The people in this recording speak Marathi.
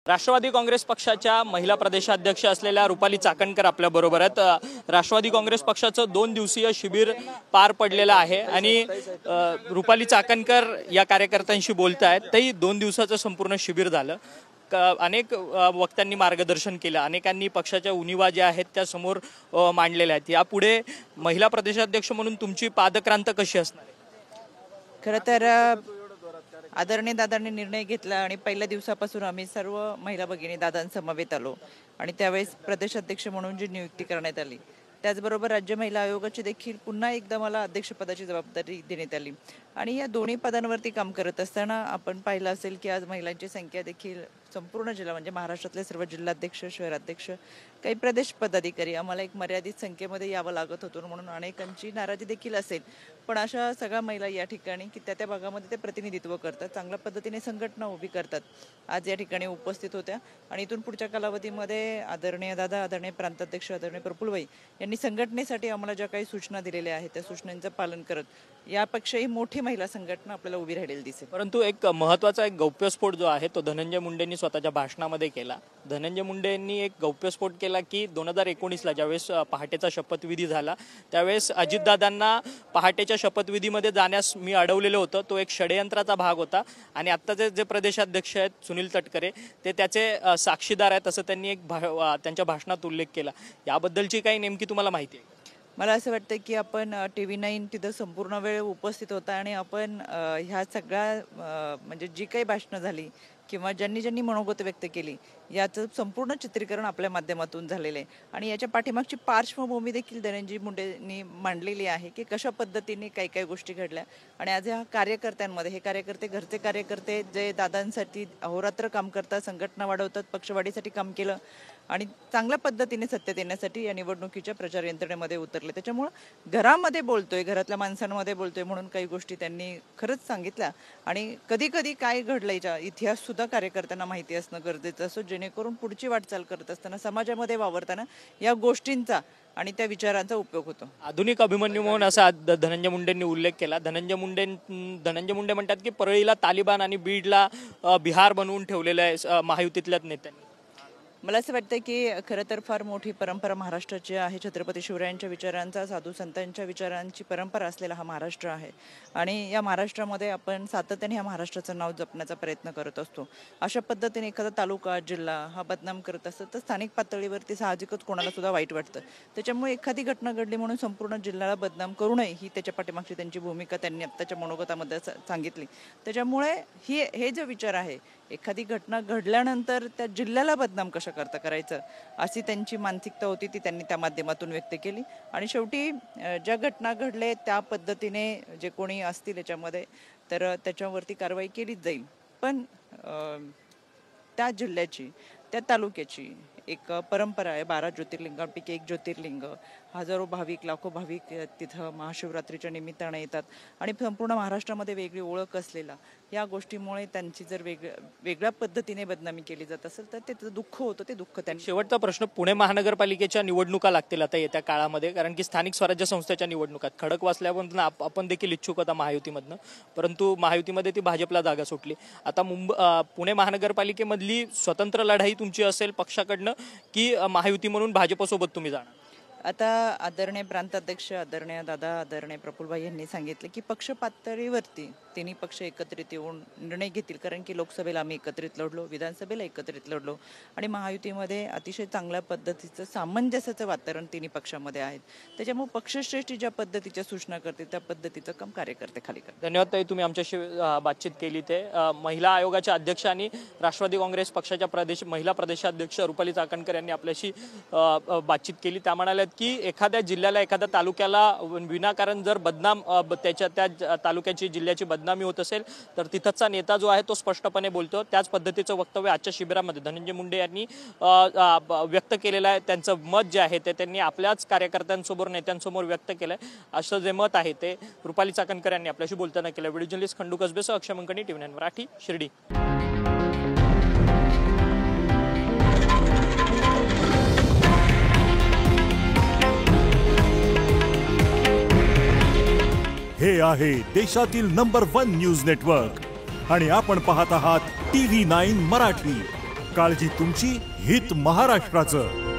राष्ट्रवादी काँग्रेस पक्षाच्या महिला प्रदेशाध्यक्ष असलेल्या रुपाली चाकणकर आपल्या बरोबर आहेत। राष्ट्रवादी काँग्रेस पक्षाचं 2 दिवसीय शिबिर पार पडलेलं आहे आणि रुपाली चाकणकर या कार्यकर्त्यांशी बोलतायत। तेही 2 दिवसाचं संपूर्ण शिबिर झालं। अनेक वक्त्यांनी मार्गदर्शन केलं, अनेकांनी पक्षाच्या उणिवा ज्या आहेत त्या समोर मांडलेल्या आहेत। यापुढे महिला प्रदेशाध्यक्ष म्हणून तुमची पादक्रांत कशी असणार? खरं तर आदरणीय दादांनी निर्णय घेतला आणि पहिल्या दिवसापासून आम्ही सर्व महिला भगिनी दादांसमवेत आलो आणि त्यावेळेस प्रदेशाध्यक्ष म्हणून जी नियुक्ती करण्यात आली, त्याचबरोबर राज्य महिला आयोगाची देखील पुन्हा एकदा मला अध्यक्षपदाची जबाबदारी देण्यात आली आणि या दोन्ही पदांवरती काम करत असताना आपण पाहिलं असेल की आज महिलांची संख्या देखील संपूर्ण जिल्हा म्हणजे महाराष्ट्रातले सर्व जिल्हाध्यक्ष, शहराध्यक्ष, काही प्रदेश पदाधिकारी आम्हाला एक मर्यादित संख्येमध्ये यावं लागत होतं म्हणून अनेकांची नाराजी देखील असेल, पण अशा सगळ्या महिला या ठिकाणी की त्या भागामध्ये ते प्रतिनिधित्व करतात, चांगल्या पद्धतीने संघटना उभी करतात, आज या ठिकाणी उपस्थित होत्या आणि इथून पुढच्या कालावधीमध्ये आदरणीय दादा, आदरणीय प्रांताध्यक्ष, आदरणीय प्रफुल्लबाई यांनी संघटनेसाठी आम्हाला ज्या काही सूचना दिलेल्या आहेत त्या सूचनांचं पालन करत यापेक्षाही मोठी महिला संघटना आपल्याला उभी राहिलेली दिसेल। परंतु एक महत्त्वाचा एक गौप्यस्फोट जो आहे तो धनंजय मुंडेंनी स्वतःच्या भाषणामध्ये केला। धनंजय मुंडेंनी एक गौप्यस्फोट केला की 2019ला ज्यावेळेस पहाटेचा शपथविधी झाला त्यावेळेस अजितदादांना पहाटेच्या शपथविधीमध्ये जाण्यास मी अडवलेलं होतं, तो एक षडयंत्राचा भाग होता आणि आत्ताचे जे प्रदेशाध्यक्ष आहेत सुनील तटकरे ते त्याचे साक्षीदार आहेत असं त्यांनी एक त्यांच्या भाषणात उल्लेख केला। याबद्दलची काही नेमकी तुम्हाला माहिती आहे? मला असं वाटतं की आपण TV9 तिथं संपूर्ण वेळ उपस्थित होता आणि आपण ह्या सगळ्या म्हणजे जी काही भाषणं झाली किंवा ज्यांनी मनोगत व्यक्त केली याचं संपूर्ण चित्रीकरण आपल्या माध्यमातून झालेलं आहे आणि याच्या पाठीमागची पार्श्वभूमी देखील धनंजय मुंडेंनी मांडलेली आहे की कशा पद्धतीने काही गोष्टी घडल्या आणि आज ह्या कार्यकर्त्यांमध्ये हे कार्यकर्ते घरचे कार्यकर्ते जे दादांसाठी अहोरात्र काम करतात, संघटना वाढवतात, पक्षवाढीसाठी काम केलं आणि चांगल्या पद्धतीने सत्तेत येण्यासाठी या निवडणुकीच्या प्रचार यंत्रणेमध्ये उतरले। त्याच्यामुळं घरामध्ये बोलतोय, घरातल्या माणसांमध्ये बोलतोय म्हणून काही गोष्टी त्यांनी खरंच सांगितल्या आणि कधी काय घडलं इतिहास सुद्धा कार्यकर्त्यांना माहिती असणं गरजेचं असो, जेणेकरून पुढची वाटचाल करत असताना समाजामध्ये वावरताना या गोष्टींचा आणि त्या विचारांचा उपयोग होतो। आधुनिक अभिमन्यू म्हणून असा धनंजय मुंडेंनी उल्लेख केला। धनंजय मुंडे म्हणतात की परळीला तालिबान आणि बीडला बिहार बनवून ठेवलेलं आहे महायुतीतल्याच नेत्यांनी। मला असं वाटतं की खरं तर फार मोठी परंपरा महाराष्ट्राची आहे। छत्रपती शिवरायांच्या विचारांचा, साधू संतांच्या विचारांची परंपरा असलेला हा महाराष्ट्र आहे आणि या महाराष्ट्रामध्ये आपण सातत्याने या महाराष्ट्राचं नाव जपण्याचा प्रयत्न करत असतो। अशा पद्धतीने एखादा तालुका, जिल्हा हा बदनाम करत असतो तर स्थानिक पातळीवरती साहजिकच कोणाला सुद्धा वाईट वाटतं। त्याच्यामुळे एखादी घटना घडली म्हणून संपूर्ण जिल्ह्याला बदनाम करू नये ही त्याच्या पाठीमागची त्यांची भूमिका त्यांनी आत्ताच्या मनोगतामध्ये सांगितली। त्याच्यामुळे हे जे विचार आहे, एखादी घटना घडल्यानंतर त्या जिल्ह्याला बदनाम कशा करायचं अशी त्यांची मानसिकता होती, ती त्यांनी त्या माध्यमातून व्यक्त केली आणि शेवटी ज्या घटना घडले त्या पद्धतीने जे कोणी असतील याच्यामध्ये तर त्याच्यावरती कारवाई केलीच जाईल, पण त्या जिल्ह्याची, त्या तालुक्याची एक परंपरा आहे। 12 ज्योतिर्लिंगांपैकी 1 ज्योतिर्लिंग, हजारो भाविक, लाखो भाविक तिथं महाशिवरात्रीच्या निमित्ताने येतात आणि संपूर्ण महाराष्ट्रामध्ये वेगळी ओळख असलेला या गोष्टीमुळे त्यांची जर वेगळ्या पद्धतीने बदनामी केली जात असेल तर ते दुःख होतं, ते दुःख त्यांनी। शेवटचा प्रश्न, पुणे महानगरपालिकेच्या निवडणुका लागतील आता येत्या काळामध्ये, कारण की स्थानिक स्वराज्य संस्थेच्या निवडणुकात खडकवासल्यापासून आपण देखील इच्छुक होता महायुतीमधनं, परंतु महायुतीमध्ये ती भाजपला जागा सुटली। आता पुणे महानगरपालिकेमधली स्वतंत्र लढाई तुमची असेल पक्षाकडनं की महायुती म्हणून भाजपसोबत तुम्ही जाणार? आता आदरणीय प्रांताध्यक्ष, आदरणीय दादा, आदरणीय प्रफुल्लबाई यांनी सांगितलं की पक्ष पातळीवरती तिन्ही पक्ष एकत्रित येऊन निर्णय घेतील, कारण की लोकसभेला आम्ही एकत्रित लढलो, विधानसभेला एकत्रित लढलो आणि महायुतीमध्ये अतिशय चांगल्या पद्धतीचं सामंजस्याचं वातावरण तिन्ही पक्षामध्ये आहेत। त्याच्यामुळे पक्षश्रेष्ठी ज्या पद्धतीच्या सूचना करते त्या पद्धतीचं काम कार्यकर्ते खाली करतात। धन्यवाद ताई, तुम्ही आमच्याशी बातचीत केली। ते महिला आयोगाच्या अध्यक्ष आणि राष्ट्रवादी काँग्रेस पक्षाच्या महिला प्रदेशाध्यक्ष रुपाली चाकणकर यांनी आपल्याशी बातचीत केली। त्या म्हणाल्या की एखाद्या जिल्ह्याला, एखाद्या तालुक्याला विनाकारण जर बदनाम त्या तालुक्याची, जिल्ह्याची बदनामी होत असेल तर तिथचा नेता जो आहे तो स्पष्टपणे बोलतो। त्याच पद्धतीचं वक्तव्य आजच्या शिबिरामध्ये धनंजय मुंडे यांनी व्यक्त केलेलं आहे। त्यांचं मत जे आहे ते त्यांनी आपल्याच कार्यकर्त्यांसमोर, नेत्यांसमोर व्यक्त केलंय। असं जे मत आहे ते रुपाली चाकणकर यांनी आपल्याशी बोलताना केलं। व्हिडिओ जर्नलिस्ट खंडू कसबेसह अक्षय मंकणी, TV9 मराठी, शिर्डी। हे आहे देशातील नंबर 1 न्यूज नेटवर्क आणि आपण पाहत आहात TV9 मराठी। काळजी तुमची, हित महाराष्ट्राचं.